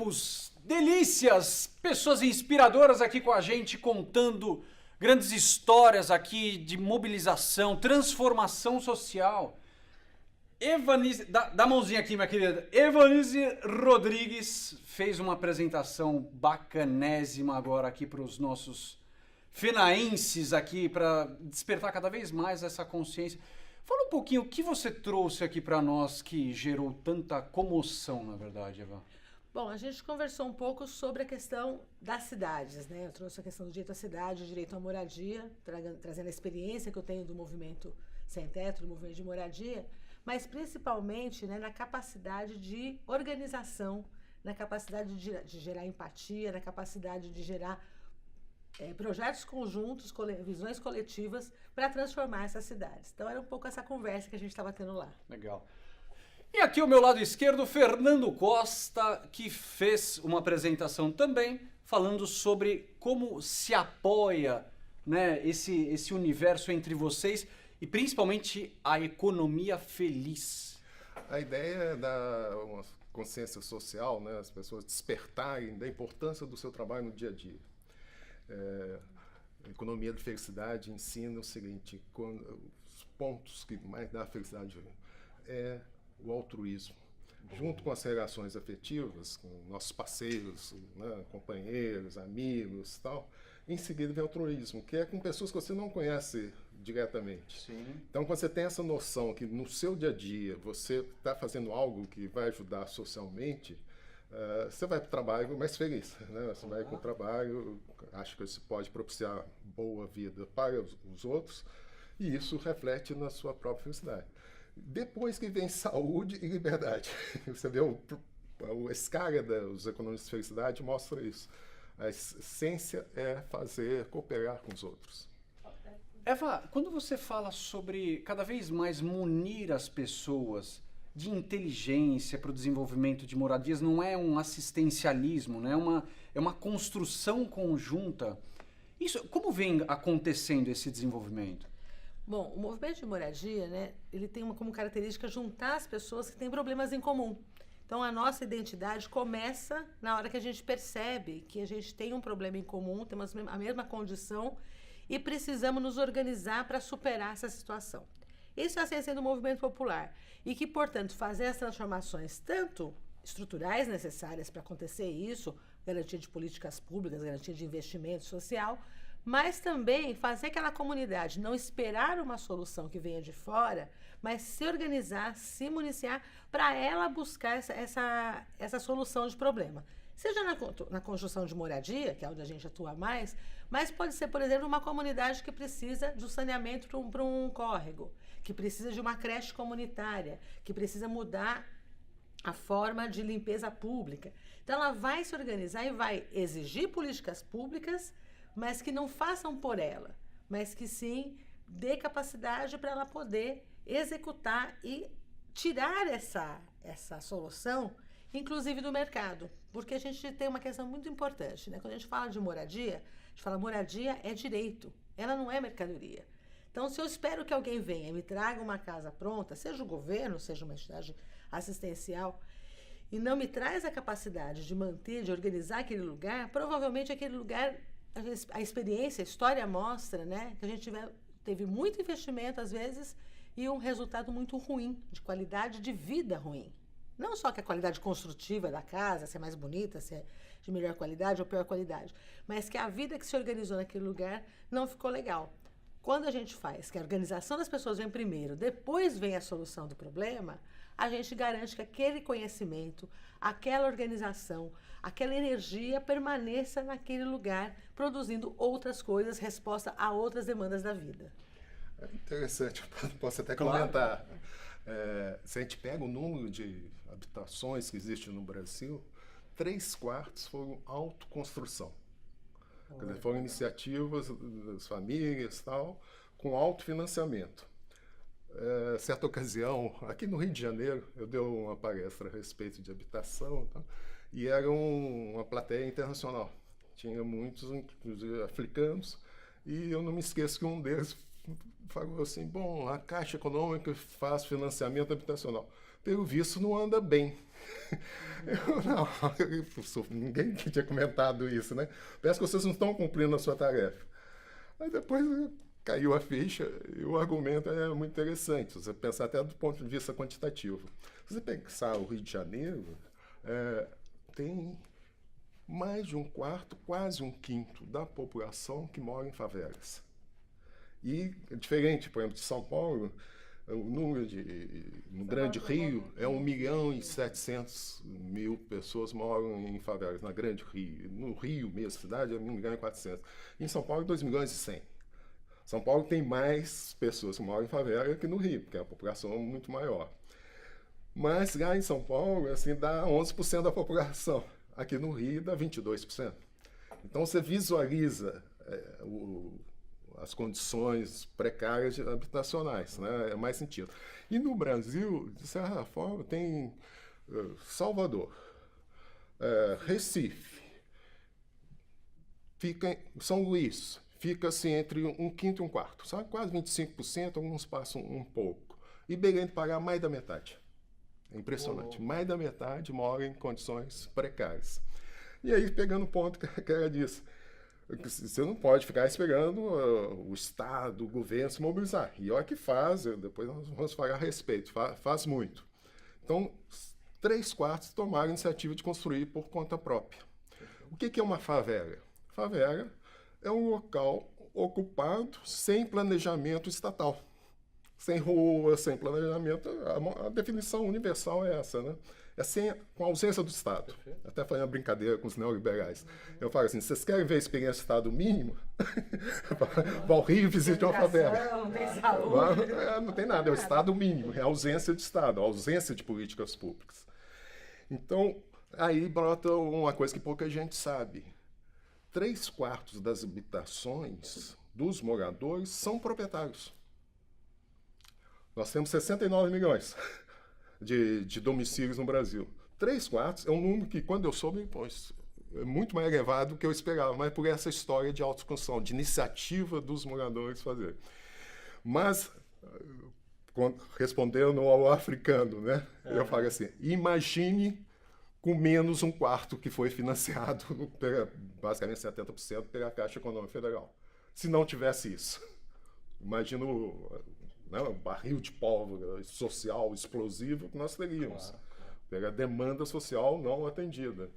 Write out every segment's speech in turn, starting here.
temos delícias, pessoas inspiradoras aqui com a gente, contando grandes histórias aqui de mobilização, transformação social. Evanise, dá mãozinha aqui, minha querida. Evanise Rodrigues fez uma apresentação bacanésima agora aqui para os nossos fenaenses aqui, para despertar cada vez mais essa consciência. Fala um pouquinho o que você trouxe aqui para nós que gerou tanta comoção, na verdade, Eva. Bom, a gente conversou um pouco sobre a questão das cidades, né? Eu trouxe a questão do direito à cidade, direito à moradia, trazendo a experiência que eu tenho do movimento sem teto, do movimento de moradia, mas principalmente, né, na capacidade de organização, na capacidade de gerar empatia, na capacidade de gerar projetos conjuntos, visões coletivas para transformar essas cidades. Então era um pouco essa conversa que a gente estava tendo lá. Legal. E aqui ao meu lado esquerdo, Fernando Costa, que fez uma apresentação também falando sobre como se apoia, né, esse universo entre vocês e principalmente a economia feliz. A ideia é dar uma consciência social, né, as pessoas despertarem da importância do seu trabalho no dia a dia. A economia da felicidade ensina o seguinte: os pontos que mais dá felicidade é o altruísmo, junto com as relações afetivas, com nossos parceiros, né, companheiros, amigos e tal. Em seguida vem o altruísmo, que é com pessoas que você não conhece diretamente. Sim. Então, quando você tem essa noção que no seu dia a dia você está fazendo algo que vai ajudar socialmente, você vai para o trabalho mais feliz, né? Você vai para o trabalho, acha que isso pode propiciar boa vida para os outros, e isso reflete na sua própria felicidade. Depois que vem saúde e liberdade. Você vê a escala dos economistas de felicidade mostra isso. A essência é cooperar com os outros. Eva, quando você fala sobre cada vez mais munir as pessoas de inteligência para o desenvolvimento de moradias, não é um assistencialismo, né? É uma construção conjunta. Isso, como vem acontecendo esse desenvolvimento? Bom, o movimento de moradia, né, ele tem como característica juntar as pessoas que têm problemas em comum. Então, a nossa identidade começa na hora que a gente percebe que a gente tem um problema em comum, temos a mesma condição e precisamos nos organizar para superar essa situação. Isso é a essência do movimento popular e que, portanto, fazer as transformações tanto estruturais necessárias para acontecer isso, garantia de políticas públicas, garantia de investimento social, mas também fazer aquela comunidade não esperar uma solução que venha de fora, mas se organizar, se municiar para ela buscar essa solução de problema. Seja na construção de moradia, que é onde a gente atua mais, mas pode ser, por exemplo, uma comunidade que precisa de um saneamento para um córrego, que precisa de uma creche comunitária, que precisa mudar a forma de limpeza pública. Então, ela vai se organizar e vai exigir políticas públicas, mas que não façam por ela, mas que sim dê capacidade para ela poder executar e tirar essa solução, inclusive do mercado, porque a gente tem uma questão muito importante, né? Quando a gente fala de moradia, a gente fala moradia é direito, ela não é mercadoria. Então, se eu espero que alguém venha e me traga uma casa pronta, seja o governo, seja uma entidade assistencial, e não me traz a capacidade de manter, de organizar aquele lugar, provavelmente aquele lugar, a experiência, a história mostra, né, que a gente teve muito investimento, às vezes, e um resultado muito ruim, de qualidade de vida ruim. Não só que a qualidade construtiva da casa, se é mais bonita, se é de melhor qualidade ou pior qualidade, mas que a vida que se organizou naquele lugar não ficou legal. Quando a gente faz que a organização das pessoas vem primeiro, depois vem a solução do problema, a gente garante que aquele conhecimento, aquela organização, aquela energia permaneça naquele lugar, produzindo outras coisas, resposta a outras demandas da vida. É interessante, posso até comentar. Se a gente pega o número de habitações que existe no Brasil, 3/4 foram autoconstrução. Quer dizer, foram iniciativas das famílias, tal, com autofinanciamento. Certa ocasião, aqui no Rio de Janeiro, eu dei uma palestra a respeito de habitação, tal, e era uma plateia internacional. Tinha muitos, inclusive, africanos, e eu não me esqueço que um deles falou assim: bom, a Caixa Econômica faz financiamento habitacional. pelo visto, não anda bem. Ninguém tinha comentado isso, né? Parece que vocês não estão cumprindo a sua tarefa. Aí depois caiu a ficha e o argumento é muito interessante, você pensar até do ponto de vista quantitativo. Se você pensar o Rio de Janeiro, tem mais de um quarto, quase um quinto da população que mora em favelas. E, diferente, por exemplo, de São Paulo, o número no Grande Rio é 1.700.000 pessoas moram em favelas, na Grande Rio. No Rio mesmo, cidade, é 1.400.000. Em São Paulo, 2.100.000. São Paulo tem mais pessoas que moram em favela que no Rio, porque a população é muito maior. Mas lá em São Paulo, assim, dá 11% da população. Aqui no Rio dá 22%. Então você visualiza as condições precárias habitacionais, né? É mais sentido. E no Brasil, de certa forma, tem Salvador, Recife, São Luís, fica assim entre um quinto e um quarto, sabe? Quase 25%, alguns passam um pouco. E Belém do Pará, mais da metade. É impressionante. Mais da metade mora em condições precárias. E aí, pegando o ponto que ela disse, você não pode ficar esperando o Estado, o governo se mobilizar. E olha que faz, depois nós vamos falar a respeito, faz muito. Então, 3/4 tomaram a iniciativa de construir por conta própria. O que é uma favela? Favela é um local ocupado sem planejamento estatal. Sem rua, sem planejamento, a definição universal é essa, né? Com a ausência do Estado. Perfeito. Até fazendo uma brincadeira com os neoliberais. Eu falo assim, vocês querem ver a experiência do Estado mínimo? Vão ao Rio e visitem uma favela. Não tem saúde. Não tem nada, é o Estado mínimo, é a ausência de Estado, a ausência de políticas públicas. Então, aí brota uma coisa que pouca gente sabe. 3/4 das habitações dos moradores são proprietários. Nós temos 69 milhões de domicílios no Brasil. 3/4 é um número que, quando eu soube, é muito mais elevado do que eu esperava, mas por essa história de autoconstrução, de iniciativa dos moradores fazer. Mas, respondendo ao africano, né? Eu falo assim, imagine com menos um quarto que foi financiado, basicamente 70%, pela Caixa Econômica Federal. Se não tivesse isso. Imagina um barril de pólvora social explosivo que nós teríamos. Pela demanda social não atendida.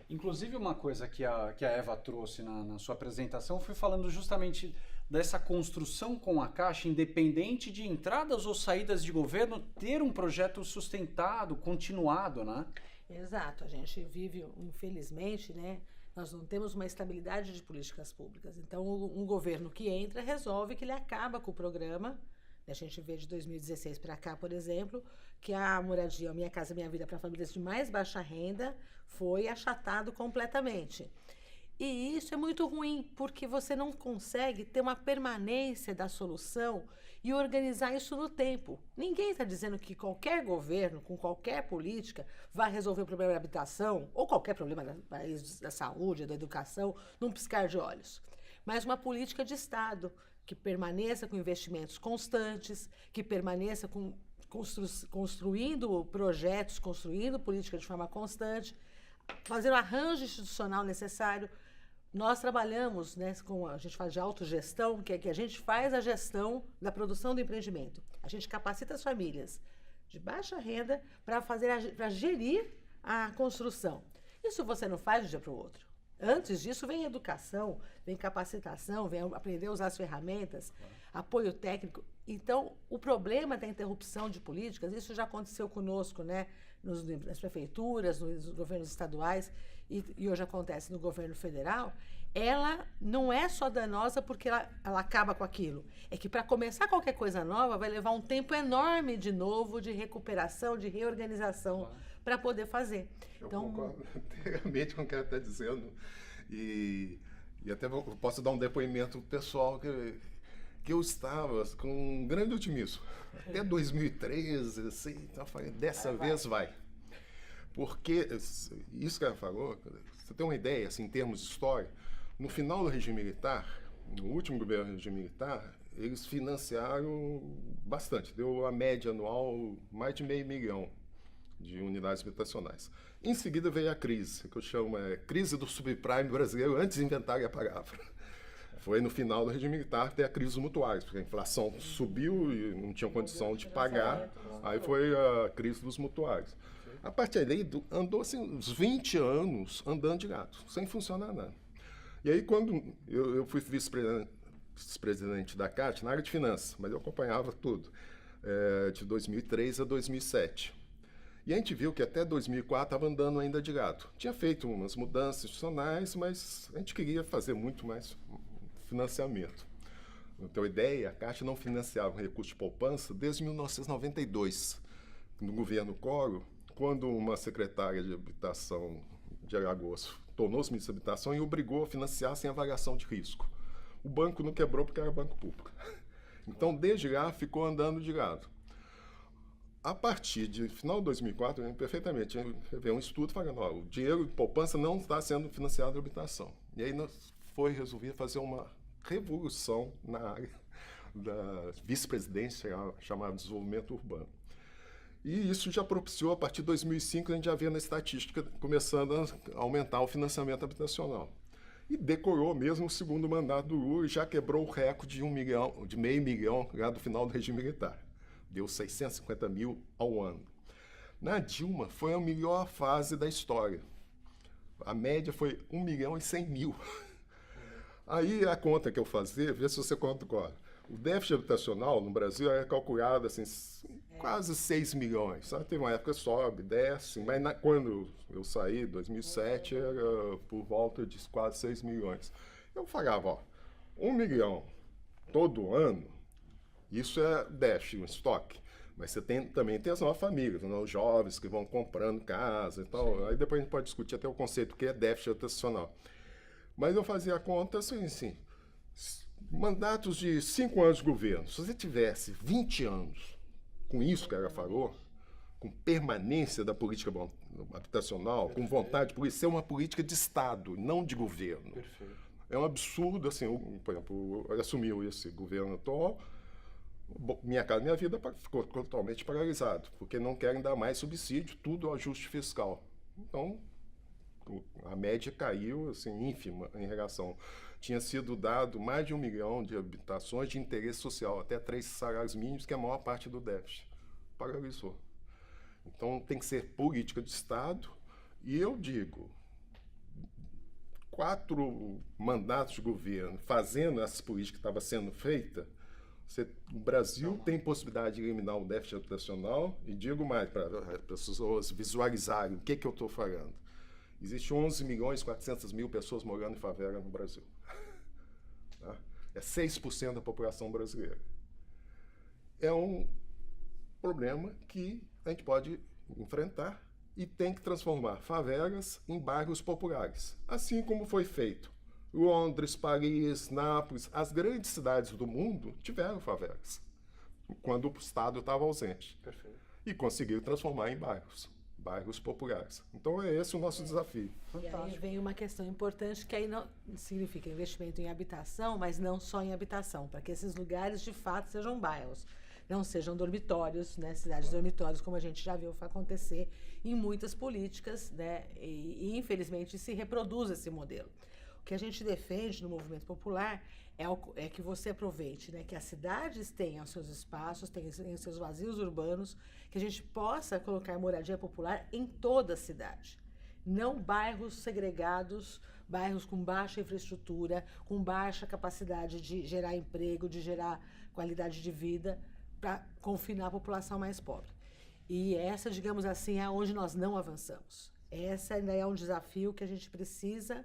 Inclusive, uma coisa que a Eva trouxe na sua apresentação foi falando justamente dessa construção com a Caixa, independente de entradas ou saídas de governo, ter um projeto sustentado, continuado, né? Exato. A gente vive, infelizmente, né? Nós não temos uma estabilidade de políticas públicas. Então, um governo que entra resolve que ele acaba com o programa. A gente vê de 2016 para cá, por exemplo, que a moradia, a Minha Casa Minha Vida para famílias de mais baixa renda foi achatado completamente. E isso é muito ruim, porque você não consegue ter uma permanência da solução e organizar isso no tempo. Ninguém está dizendo que qualquer governo, com qualquer política, vai resolver o problema da habitação ou qualquer problema da saúde, da educação, num piscar de olhos. Mas uma política de Estado que permaneça com investimentos constantes, que permaneça construindo projetos, construindo política de forma constante, fazer o arranjo institucional necessário. Nós trabalhamos, né, a gente faz de autogestão, que é que a gente faz a gestão da produção do empreendimento. A gente capacita as famílias de baixa renda para gerir a construção. Isso você não faz de um dia para o outro. Antes disso vem educação, vem capacitação, vem aprender a usar as ferramentas, apoio técnico. Então, o problema da interrupção de políticas, isso já aconteceu conosco, né, nas prefeituras, nos governos estaduais, e hoje acontece no governo federal. Ela não é só danosa porque ela acaba com aquilo. É que para começar qualquer coisa nova vai levar um tempo enorme de novo, de recuperação, de reorganização, para poder fazer. Eu concordo inteiramente com o que ela está dizendo. E até posso dar um depoimento pessoal que eu estava com um grande otimismo. Até 2013, assim, então eu falei, dessa vez vai. Porque isso que ela falou, você tem uma ideia, assim, em termos de história, no final do regime militar, no último governo do regime militar, eles financiaram bastante, deu a média anual mais de 500 mil de unidades habitacionais. Em seguida veio a crise, que eu chamo crise do subprime brasileiro, antes de inventarem a palavra. Foi no final do regime militar que tem a crise dos mutuários, porque a inflação subiu e não tinha condição de pagar, aí foi a crise dos mutuários. A partir daí, andou assim, uns 20 anos andando de gato, sem funcionar nada. E aí, quando eu fui vice-presidente da CAT, na área de finanças, mas eu acompanhava tudo, de 2003 a 2007. E a gente viu que até 2004 estava andando ainda de gato. Tinha feito umas mudanças institucionais, mas a gente queria fazer muito mais financiamento. Então, a ideia, a Caixa não financiava recurso de poupança desde 1992, no governo Collor, quando uma secretária de habitação de Alagoas tornou-se ministra da habitação e obrigou a financiar sem avaliação de risco. O banco não quebrou porque era banco público. Então, desde lá, ficou andando de lado. A partir de final de 2004, eu lembro perfeitamente, veio um estudo falando, o dinheiro de poupança não está sendo financiado na habitação. E aí foi resolvido fazer uma revolução na área da vice-presidência chamada desenvolvimento urbano. E isso já propiciou, a partir de 2005, a gente já vê na estatística começando a aumentar o financiamento habitacional. E decorou mesmo o segundo mandato do Lula e já quebrou o recorde de 500 mil lá do final do regime militar. Deu 650 mil ao ano. Na Dilma, foi a melhor fase da história. A média foi 1.100.000. Aí a conta que eu fazia, vê se você conta agora. O déficit habitacional no Brasil é calculado assim, quase 6 milhões. Sabe? Teve uma época que sobe, desce, mas quando eu saí, em 2007, era por volta de quase 6 milhões. Eu falava, 1 milhão todo ano, isso é déficit, um estoque. Mas você também tem as novas famílias, né? Os jovens que vão comprando casa e tal. Sim. Aí depois a gente pode discutir até o conceito que é déficit habitacional. Mas eu fazia a conta assim, mandatos de 5 anos de governo. Se você tivesse 20 anos com isso que ela falou, com permanência da política habitacional, com vontade por isso, ser uma política de Estado, não de governo. Perfeito. É um absurdo, assim, por exemplo, assumiu esse governo atual, Minha Casa Minha Vida ficou totalmente paralisado, porque não querem dar mais subsídio, tudo ao ajuste fiscal. Então, a média caiu, assim, ínfima em relação. Tinha sido dado mais de 1 milhão de habitações de interesse social, até 3 salários mínimos, que é a maior parte do déficit. Paralisou. Então, tem que ser política de Estado. E eu digo, 4 mandatos de governo fazendo essas políticas que estavam sendo feitas, o Brasil tem possibilidade de eliminar o déficit habitacional, e digo mais, para as pessoas visualizarem o que eu estou falando. Existem 11.400.000 pessoas morando em favela no Brasil. Tá? É 6% da população brasileira. É um problema que a gente pode enfrentar e tem que transformar favelas em bairros populares, assim como foi feito. Londres, Paris, Nápoles, as grandes cidades do mundo tiveram favelas, quando o Estado estava ausente. Perfeito. E conseguiram transformar em bairros populares. Então, é esse o nosso desafio. E aí vem uma questão importante, que aí não significa investimento em habitação, mas não só em habitação, para que esses lugares, de fato, sejam bairros, não sejam dormitórios, né, cidades dormitórios, como a gente já viu acontecer em muitas políticas, né, e infelizmente se reproduz esse modelo. O que a gente defende no movimento popular é que você aproveite, né, que as cidades tenham seus espaços, tenham seus vazios urbanos, que a gente possa colocar moradia popular em toda a cidade. Não bairros segregados, bairros com baixa infraestrutura, com baixa capacidade de gerar emprego, de gerar qualidade de vida, para confinar a população mais pobre. E essa, digamos assim, é onde nós não avançamos. Essa ainda é um desafio que a gente precisa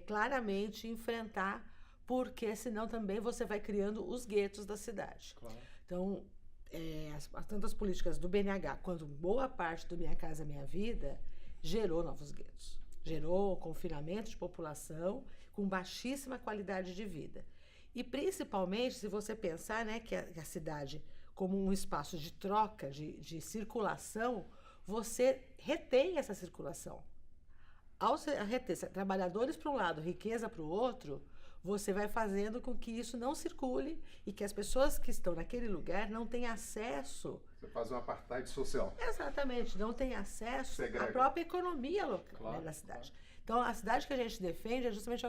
claramente enfrentar, porque senão também você vai criando os guetos da cidade. Claro. Então, tanto as políticas do BNH quanto boa parte do Minha Casa Minha Vida gerou novos guetos. Gerou confinamento de população com baixíssima qualidade de vida. E principalmente, se você pensar, né, que a cidade como um espaço de troca, de circulação, você retém essa circulação. Ao reter trabalhadores para um lado, riqueza para o outro, você vai fazendo com que isso não circule e que as pessoas que estão naquele lugar não tenham acesso. Você faz um apartheid social. Exatamente, não tem acesso Segrega. à própria economia local, Claro, né, da cidade. Então, a cidade que a gente defende é justamente...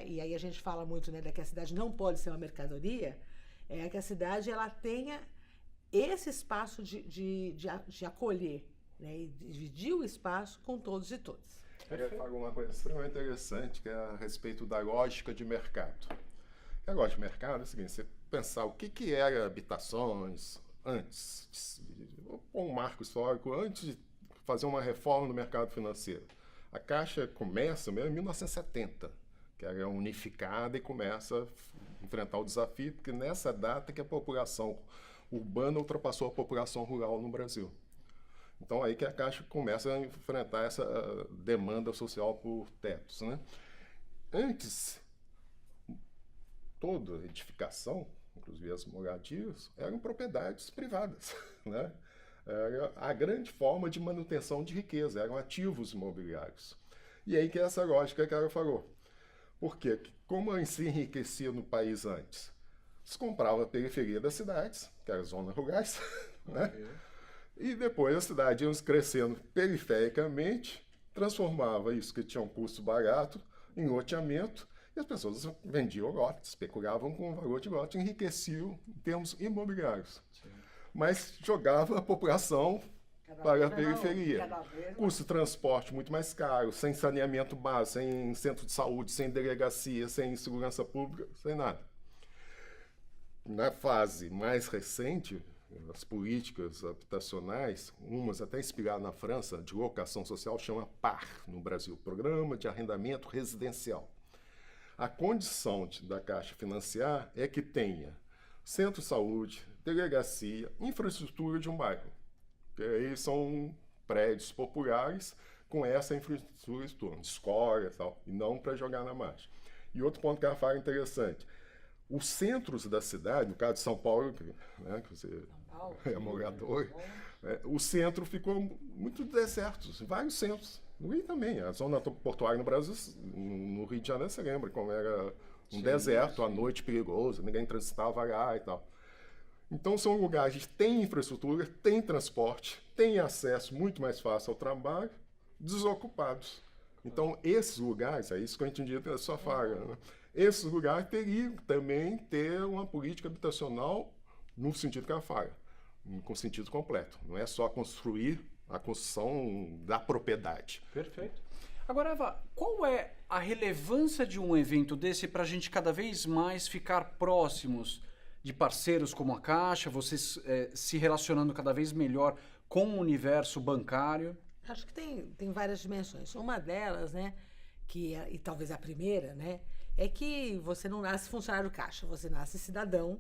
e aí a gente fala muito, né, de que a cidade não pode ser uma mercadoria, é que a cidade ela tenha esse espaço de acolher, né, e dividir o espaço com todos e todas. Eu falo uma coisa extremamente interessante, que é a respeito da lógica de mercado. A lógica de mercado é o seguinte, você pensar o que era habitações antes, vou pôr um marco histórico, antes de fazer uma reforma no mercado financeiro. A Caixa começa mesmo em 1970, que era unificada e começa a enfrentar o desafio, porque nessa data que a população urbana ultrapassou a população rural no Brasil. Então, aí que a Caixa começa a enfrentar essa demanda social por tetos, né? Antes, toda edificação, inclusive as moradias, eram propriedades privadas, né? Era a grande forma de manutenção de riqueza, eram ativos imobiliários. E aí que é essa lógica que ela falou. Por quê? Como se enriquecia no país antes? Se comprava a periferia das cidades, que eram zonas rurais, né? Ok. E depois a cidade ia crescendo perifericamente, transformava isso que tinha um custo barato em loteamento, e as pessoas vendiam lotes, especulavam com o valor de lote, enriqueciam em termos imobiliários. Sim. Mas jogava a população para a periferia. Cada vez mais. Custo de transporte muito mais caro, sem saneamento básico, sem centro de saúde, sem delegacia, sem segurança pública, sem nada. Na fase mais recente, as políticas habitacionais, umas até inspiradas na França, de locação social, chama PAR no Brasil, Programa de Arrendamento Residencial. A condição da Caixa financiar é que tenha centro de saúde, delegacia, infraestrutura de um bairro. Que aí são prédios populares com essa infraestrutura, de escola e tal, e não para jogar na margem. E outro ponto que ela fala interessante, os centros da cidade, no caso de São Paulo, né, que você é morador, o centro ficou muito deserto, vários centros. No Rio também, a zona portuária no Brasil, no Rio de Janeiro, você lembra como era um deserto, à noite perigoso, ninguém transitava lá e tal. Então são lugares que têm infraestrutura, têm transporte, têm acesso muito mais fácil ao trabalho, desocupados. Então esses lugares, é isso que eu entendi da sua fala, né? Esses lugares teriam também ter uma política habitacional no sentido que ela fala, com sentido completo. Não é só construir a construção da propriedade. Perfeito. Agora, Eva, qual é a relevância de um evento desse para a gente cada vez mais ficar próximos de parceiros como a Caixa, vocês se relacionando cada vez melhor com o universo bancário? Acho que tem várias dimensões. Uma delas, né, e talvez a primeira, né, é que você não nasce funcionário Caixa, você nasce cidadão.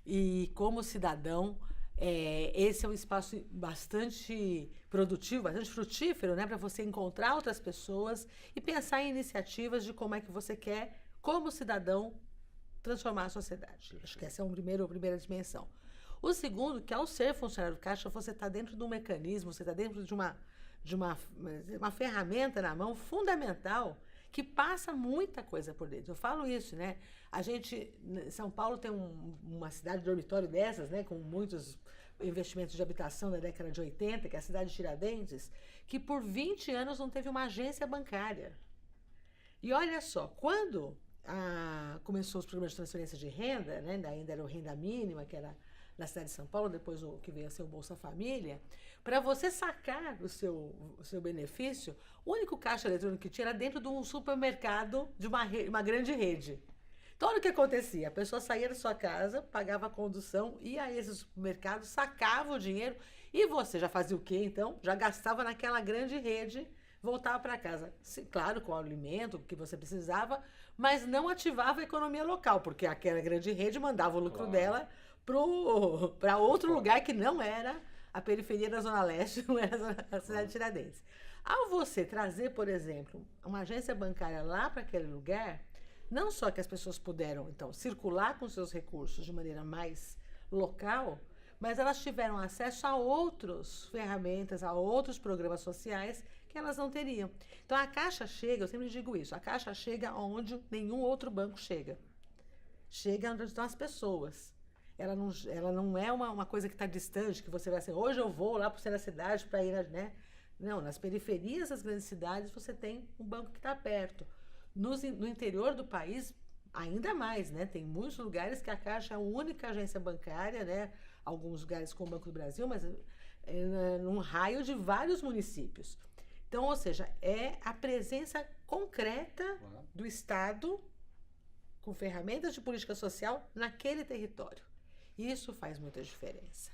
E como cidadão, esse é um espaço bastante produtivo, bastante frutífero, né, para você encontrar outras pessoas e pensar em iniciativas de como é que você quer, como cidadão, transformar a sociedade. Acho que essa é a primeira dimensão. O segundo, que ao ser funcionário Caixa, você está dentro de um mecanismo, você está dentro de uma ferramenta na mão fundamental que passa muita coisa por dentro. Eu falo isso, né? A gente, São Paulo tem uma cidade de dormitório dessas, né? Com muitos investimentos de habitação da década de 80, que é a cidade de Tiradentes, que por 20 anos não teve uma agência bancária. E olha só, quando começou os programas de transferência de renda, né? Ainda era o Renda Mínima, que era na cidade de São Paulo, depois o que veio a ser o Bolsa Família, para você sacar o seu benefício, o único caixa eletrônico que tinha era dentro de um supermercado de uma grande rede. Então, olha o que acontecia. A pessoa saía da sua casa, pagava a condução, ia a esse supermercado, sacava o dinheiro e você já fazia o quê, então? Já gastava naquela grande rede, voltava para casa. Claro, com o alimento que você precisava, mas não ativava a economia local, porque aquela grande rede mandava o lucro dela para outro lugar que não era a periferia da Zona Leste, não era a cidade de Tiradentes. Ao você trazer, por exemplo, uma agência bancária lá para aquele lugar, não só que as pessoas puderam, então, circular com seus recursos de maneira mais local, mas elas tiveram acesso a outras ferramentas, a outros programas sociais que elas não teriam. Então, a Caixa chega, eu sempre digo isso, a Caixa chega onde nenhum outro banco chega. chega onde estão as pessoas. Ela não é uma coisa que está distante, que você vai assim, hoje eu vou lá para o centro da cidade para ir, né? Não, nas periferias das grandes cidades você tem um banco que está perto. No interior do país, ainda mais, né? Tem muitos lugares que a Caixa é a única agência bancária, né? Alguns lugares com o Banco do Brasil, mas num raio de vários municípios. Então, ou seja, é a presença concreta do Estado com ferramentas de política social naquele território. Isso faz muita diferença.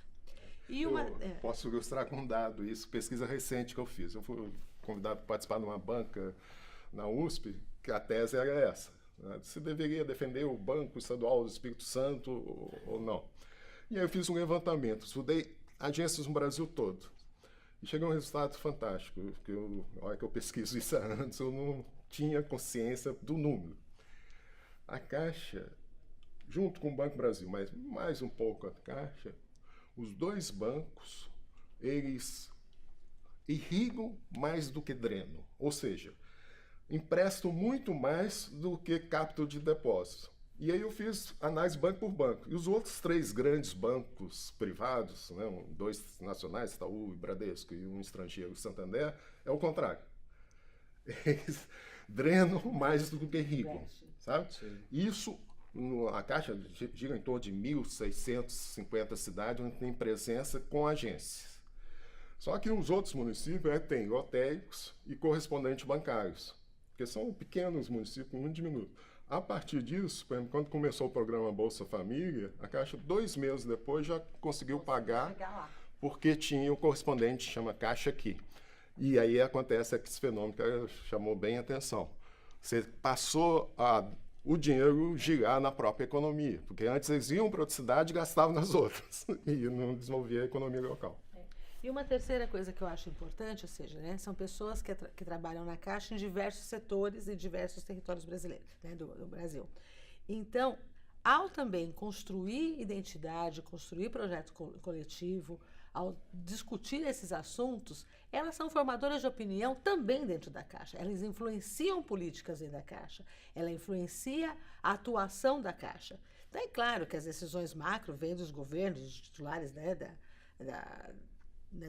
Posso ilustrar com um dado isso, pesquisa recente que eu fiz. Eu fui convidado para participar de uma banca na USP, que a tese era essa. Né? Se deveria defender o Banco Estadual do Espírito Santo ou não. E aí eu fiz um levantamento, estudei agências no Brasil todo. E chegou um resultado fantástico, porque na hora que eu pesquiso isso antes, eu não tinha consciência do número. A Caixa, junto com o Banco Brasil, mas mais um pouco a Caixa, os dois bancos, eles irrigam mais do que drenam. Ou seja, emprestam muito mais do que captam de depósito. E aí eu fiz análise banco por banco. E os outros 3 grandes bancos privados, né, 2 nacionais, Itaú e Bradesco, e um estrangeiro, Santander, é o contrário. Eles drenam mais do que irrigam, sabe? Sim. Isso, a Caixa gira em torno de 1.650 cidades onde tem presença com agências. Só que os outros municípios têm lotéricos e correspondentes bancários, porque são pequenos municípios, muito diminutos. A partir disso, quando começou o programa Bolsa Família, a Caixa, 2 meses depois, já conseguiu pagar, porque tinha o correspondente, chama Caixa Aqui. E aí acontece esse fenômeno que chamou bem a atenção. Você passou o dinheiro girar na própria economia, porque antes eles iam para outra cidade e gastavam nas outras, e não desenvolvia a economia local. E uma terceira coisa que eu acho importante, ou seja, né, são pessoas que trabalham na Caixa em diversos setores e diversos territórios brasileiros, né, do Brasil. Então, ao também construir identidade, construir projeto coletivo, ao discutir esses assuntos, elas são formadoras de opinião também dentro da Caixa. Elas influenciam políticas dentro da Caixa. Ela influencia a atuação da Caixa. Então, é claro que as decisões macro vêm dos governos, dos titulares, né,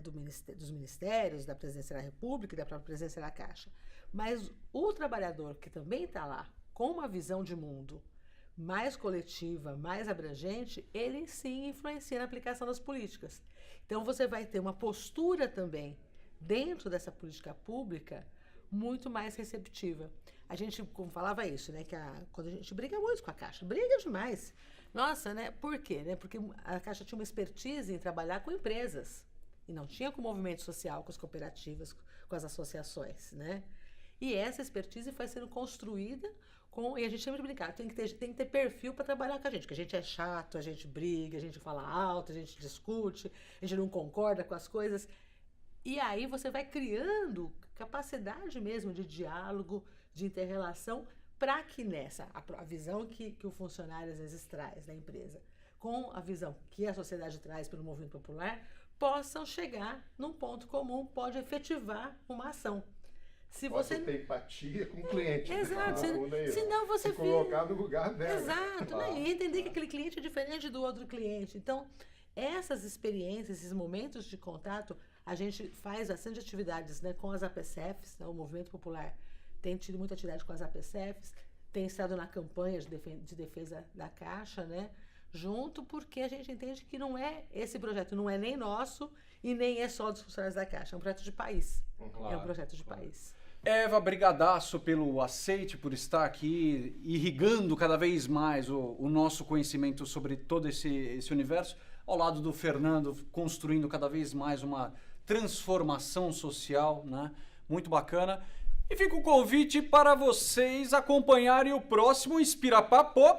dos ministérios, da Presidência da República e da própria Presidência da Caixa. Mas o trabalhador que também está lá com uma visão de mundo mais coletiva, mais abrangente, ele sim influencia na aplicação das políticas. Então você vai ter uma postura também dentro dessa política pública muito mais receptiva. A gente, como falava isso, né, que quando a gente briga muito com a Caixa, briga demais. Nossa, né? Por quê? Né? Porque a Caixa tinha uma expertise em trabalhar com empresas. E não tinha com o movimento social, com as cooperativas, com as associações, né? E essa expertise foi sendo construída e a gente sempre brincar, tem que ter perfil para trabalhar com a gente, porque a gente é chato, a gente briga, a gente fala alto, a gente discute, a gente não concorda com as coisas. E aí você vai criando capacidade mesmo de diálogo, de inter-relação, para que a visão que o funcionário às vezes traz da empresa, com a visão que a sociedade traz pelo movimento popular, possam chegar num ponto comum, pode efetivar uma ação. Se você tem empatia com o cliente. Exato. Senão você fica colocar no lugar dela. Exato. Né? E entender que aquele cliente é diferente do outro cliente. Então, essas experiências, esses momentos de contato, a gente faz bastante atividades, né, com as APCFs, né, o Movimento Popular tem tido muita atividade com as APCFs, tem estado na campanha de defesa da Caixa, né, junto, porque a gente entende que esse projeto não é nem nosso e nem é só dos funcionários da Caixa, é um projeto de país. Claro, é um projeto de país. Eva, brigadaço pelo aceite, por estar aqui irrigando cada vez mais o nosso conhecimento sobre todo esse universo, ao lado do Fernando, construindo cada vez mais uma transformação social, né? Muito bacana. E fica o convite para vocês acompanharem o próximo Inspira Papo